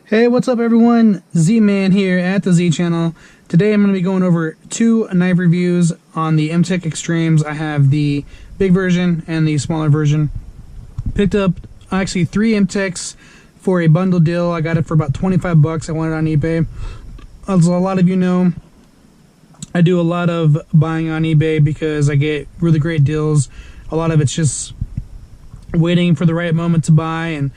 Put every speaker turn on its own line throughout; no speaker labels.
Hey, what's up everyone? Z-Man here at the Z channel. Today I'm going to be going over two knife reviews on the Mtech Extremes. I have the big version and the smaller version. Picked up actually three Mtechs for a bundle deal. I got it for about 25 bucks. I won it on eBay. As a lot of you know, I do a lot of buying on eBay because I get really great deals. A lot of it's just waiting for the right moment to buy, and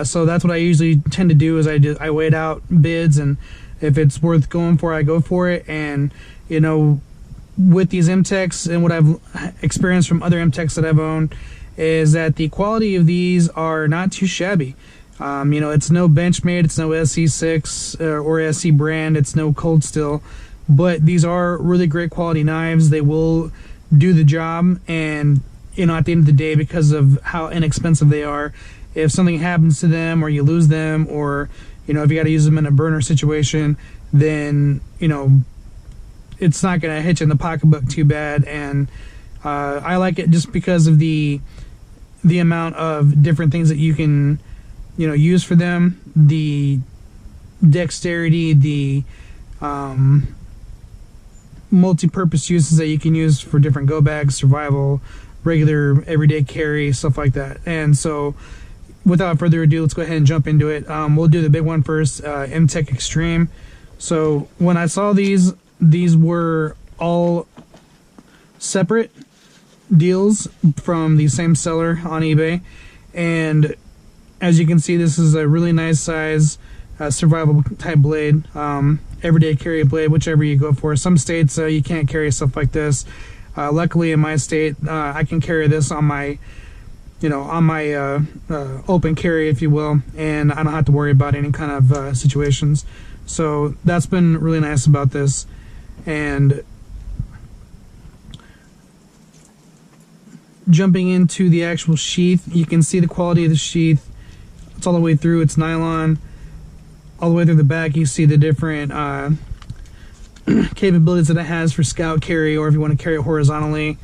so that's what I usually tend to do is I wait out bids, and if it's worth going for, I go for it. And you know, with these Mtechs and what I've experienced from other Mtechs that I've owned is that the quality of these are not too shabby. You know, it's no Benchmade, it's no SC6 or SC brand, it's no Cold Steel, but these are really great quality knives. They will do the job, and you know, at the end of the day, because of how inexpensive they are, if something happens to them or you lose them, or you know, if you got to use them in a burner situation, then you know, it's not going to hit you in the pocketbook too bad. And I like it just because of the amount of different things that you can, you know, use for them, the dexterity, the multi-purpose uses that you can use for different go bags, survival, regular everyday carry, stuff like that. And so without further ado, let's go ahead and jump into it. We'll do the big one first, Mtech Extreme. So when I saw these were all separate deals from the same seller on eBay, and as you can see, this is a really nice size survival type blade, everyday carry blade, whichever you go for. Some states you can't carry stuff like this. Luckily in my state, I can carry this on my, you know, on my open carry, if you will, and I don't have to worry about any kind of situations. So that's been really nice about this. And jumping into the actual sheath, you can see the quality of the sheath. It's all the way through. It's nylon. All the way through the back, you see the different capabilities that it has for scout carry, or if you want to carry it horizontally,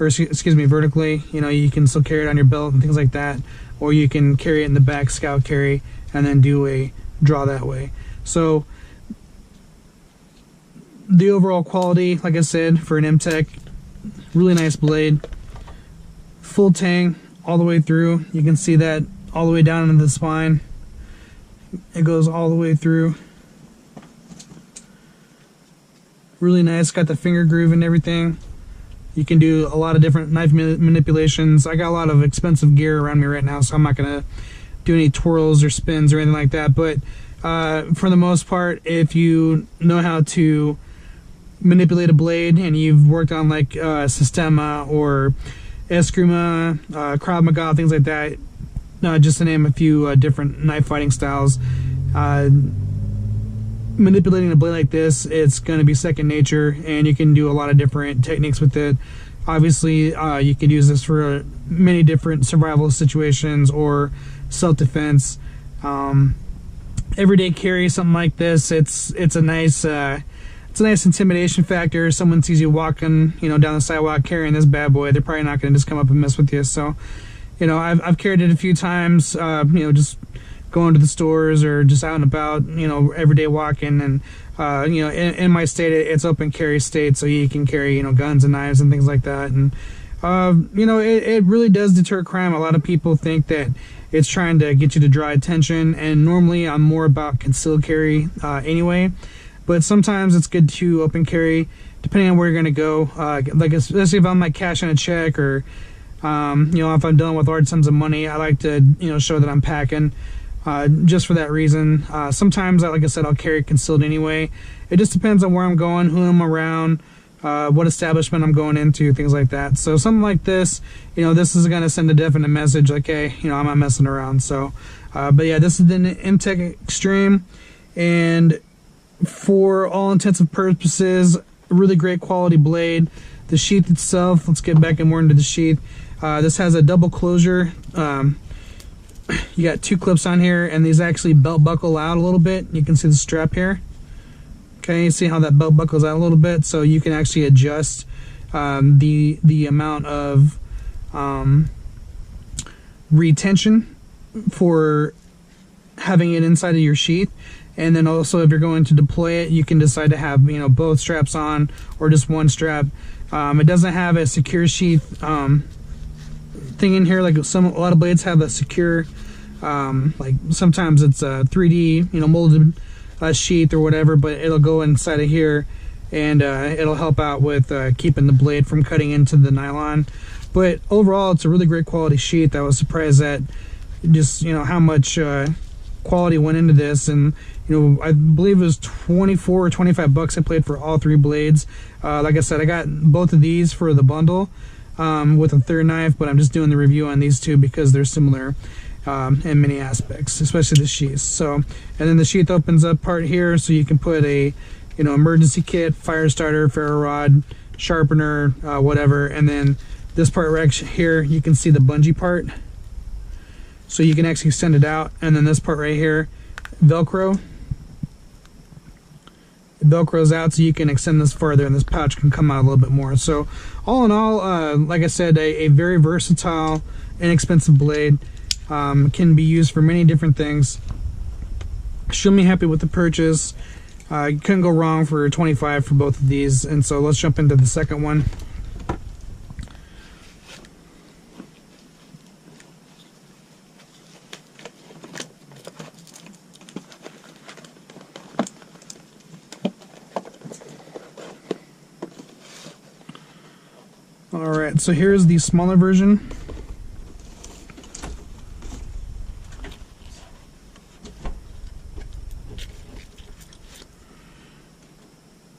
or excuse me, vertically, you know, you can still carry it on your belt and things like that, or you can carry it in the back, scout carry, and then do a draw that way. So the overall quality, like I said, for an Mtech, really nice blade, full tang all the way through. You can see that all the way down into the spine. It goes all the way through. Really nice. Got the finger groove and everything. You can do a lot of different knife manipulations. I got a lot of expensive gear around me right now, so I'm not going to do any twirls or spins or anything like that. But for the most part, if you know how to manipulate a blade and you've worked on like Sistema or Eskrima, Krav Maga, things like that, just to name a few different knife fighting styles, manipulating a blade like this, it's going to be second nature, and you can do a lot of different techniques with it. Obviously, you can use this for many different survival situations or self-defense. Everyday carry, something like this, it's a nice intimidation factor. Someone sees you walking, you know, down the sidewalk carrying this bad boy, they're probably not going to just come up and mess with you. So, you know, I've carried it a few times, you know, just going to the stores or just out and about, you know, everyday walking. And, you know, in my state, it's open carry state, so you can carry, you know, guns and knives and things like that. And, you know, it really does deter crime. A lot of people think that it's trying to get you to draw attention, and normally I'm more about concealed carry anyway. But sometimes it's good to open carry, depending on where you're going to go. Like, especially if I'm like cashing a check, or you know, if I'm dealing with large sums of money, I like to, you know, show that I'm packing, just for that reason. Sometimes, like I said, I'll carry concealed anyway. It just depends on where I'm going, who I'm around, what establishment I'm going into, things like that. So something like this, you know, this is going to send a definite message, like, hey, you know, I'm not messing around. So, but yeah, this is the Mtech Extreme, and for all intents and purposes, really great quality blade. The sheath itself, let's get back more into the sheath. This has a double closure. You got two clips on here, and these actually belt buckle out a little bit. You can see the strap here. Okay, you see how that belt buckles out a little bit, so you can actually adjust the amount of retention for having it inside of your sheath. And then also, if you're going to deploy it, you can decide to have, you know, both straps on or just one strap. It doesn't have a secure sheath thing in here like a lot of blades have a secure, like sometimes it's a 3D, you know, molded sheath or whatever, but it'll go inside of here, and it'll help out with keeping the blade from cutting into the nylon. But overall, it's a really great quality sheath. I was surprised at just, you know, how much quality went into this. And you know, I believe it was 24 or 25 bucks I paid for all three blades. Like I said, I got both of these for the bundle with a third knife, but I'm just doing the review on these two because they're similar in many aspects, especially the sheath. So, and then the sheath opens up part here, so you can put a, you know, emergency kit, fire starter, ferro rod, sharpener, whatever. And then this part right here, you can see the bungee part, so you can actually extend it out. And then this part right here, Velcro. It Velcros out, so you can extend this further, and this pouch can come out a little bit more. So all in all, like I said, a very versatile, inexpensive blade. Can be used for many different things. Extremely happy with the purchase. You couldn't go wrong for $25 for both of these. And so let's jump into the second one. Alright, so here's the smaller version.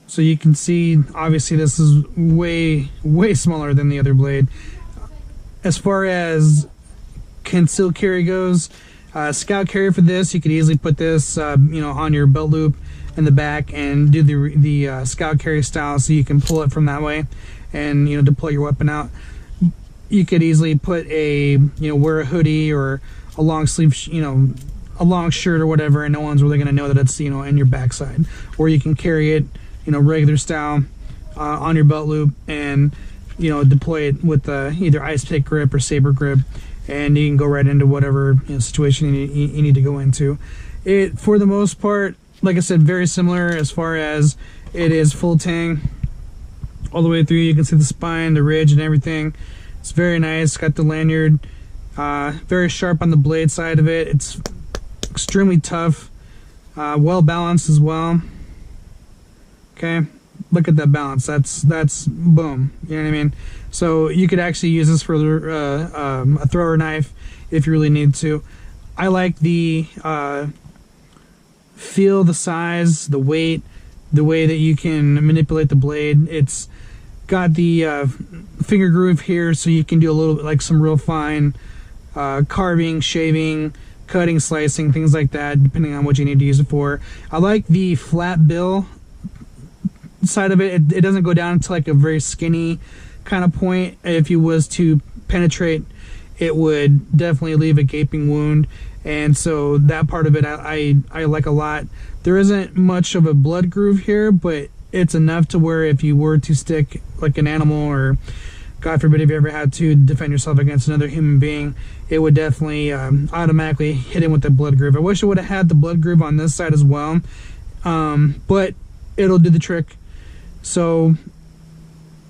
So you can see, obviously this is way smaller than the other blade. As far as concealed carry goes, scout carry for this, you could easily put this, you know, on your belt loop in the back and do the scout carry style, so you can pull it from that way and, you know, deploy your weapon out. You could easily put a, you know, wear a hoodie or a long sleeve, you know, a long shirt or whatever, and no one's really going to know that it's, you know, in your backside. Or you can carry it, you know, regular style on your belt loop, and, you know, deploy it with either ice pick grip or saber grip, and you can go right into whatever, you know, situation you need to go into. It, for the most part, like I said, very similar as far as it is full tang all the way through. You can see the spine, the ridge, and everything. It's very nice. Got the lanyard, very sharp on the blade side of it. It's extremely tough, well balanced as well. Okay, look at that balance. That's boom. You know what I mean? So you could actually use this for a thrower knife if you really need to. I like the feel, the size, the weight, the way that you can manipulate the blade. It's got the finger groove here, so you can do a little bit like some real fine carving, shaving, cutting, slicing, things like that, depending on what you need to use it for. I like the flat bill side of it. It doesn't go down to like a very skinny kind of point. If you was to penetrate, it would definitely leave a gaping wound, and so that part of it I like a lot. There isn't much of a blood groove here, but it's enough to where if you were to stick like an animal, or God forbid if you ever had to defend yourself against another human being, it would definitely automatically hit him with the blood groove. I wish it would have had the blood groove on this side as well, but it'll do the trick. So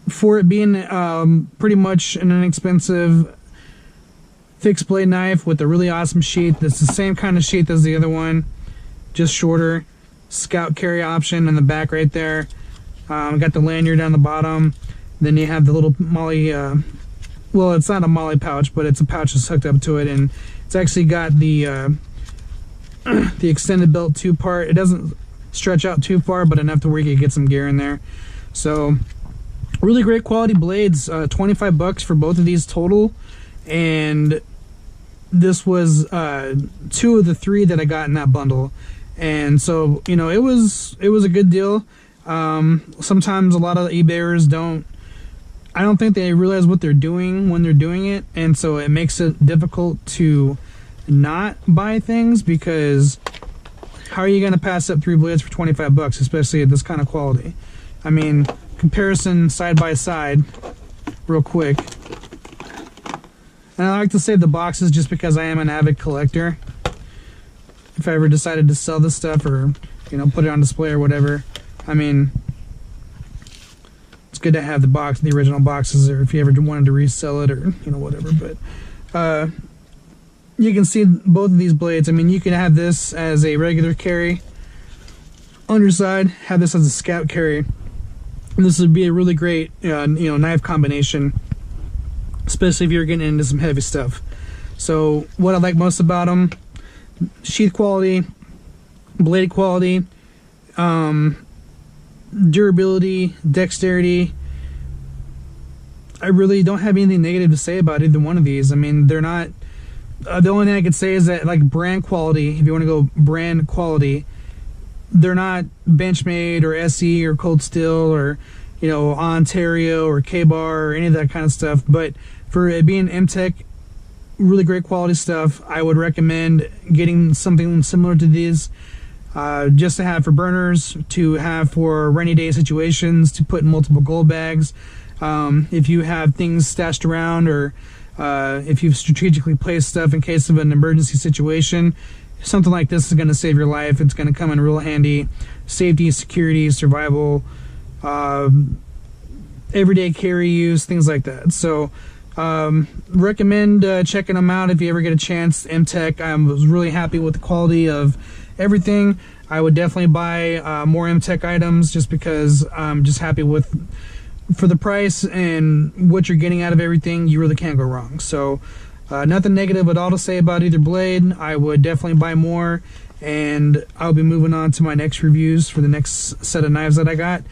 for it being pretty much an inexpensive fixed blade knife with a really awesome sheath, it's the same kind of sheath as the other one, just shorter. Scout carry option in the back right there. Got the lanyard down the bottom. Then you have the little molly, well, it's not a molly pouch, but it's a pouch that's hooked up to it, and it's actually got the the extended belt two part. It doesn't stretch out too far, but enough to where you can get some gear in there. So really great quality blades. 25 bucks for both of these total, and this was 2 of the 3 that I got in that bundle. And so, you know, it was a good deal. Sometimes a lot of eBayers I don't think they realize what they're doing when they're doing it, and so it makes it difficult to not buy things, because how are you going to pass up 3 blades for 25 bucks, especially at this kind of quality? I mean, comparison side by side, real quick. And I like to save the boxes just because I am an avid collector. If I ever decided to sell this stuff or, you know, put it on display or whatever. I mean, it's good to have the original boxes, or if you ever wanted to resell it or, you know, whatever. But you can see both of these blades. I mean, you can have this as a regular carry underside, have this as a scout carry. And this would be a really great, you know, knife combination, especially if you're getting into some heavy stuff. So what I like most about them: sheath quality, blade quality, durability, dexterity. I really don't have anything negative to say about either one of these. I mean, they're not, the only thing I could say is that, like, brand quality, if you want to go brand quality, they're not Benchmade or SE or Cold Steel or, you know, Ontario or K-Bar or any of that kind of stuff. But for it being Mtech, really great quality stuff, I would recommend getting something similar to these, just to have for burners, to have for rainy day situations, to put in multiple gold bags. If you have things stashed around, or if you've strategically placed stuff in case of an emergency situation, something like this is going to save your life. It's going to come in real handy. Safety, security, survival, everyday carry use, things like that. So recommend checking them out if you ever get a chance. Mtech, I was really happy with the quality of everything. I would definitely buy more Mtech items, just because I'm just happy with, for the price and what you're getting out of everything, you really can't go wrong. So nothing negative at all to say about either blade. I would definitely buy more, and I'll be moving on to my next reviews for the next set of knives that I got.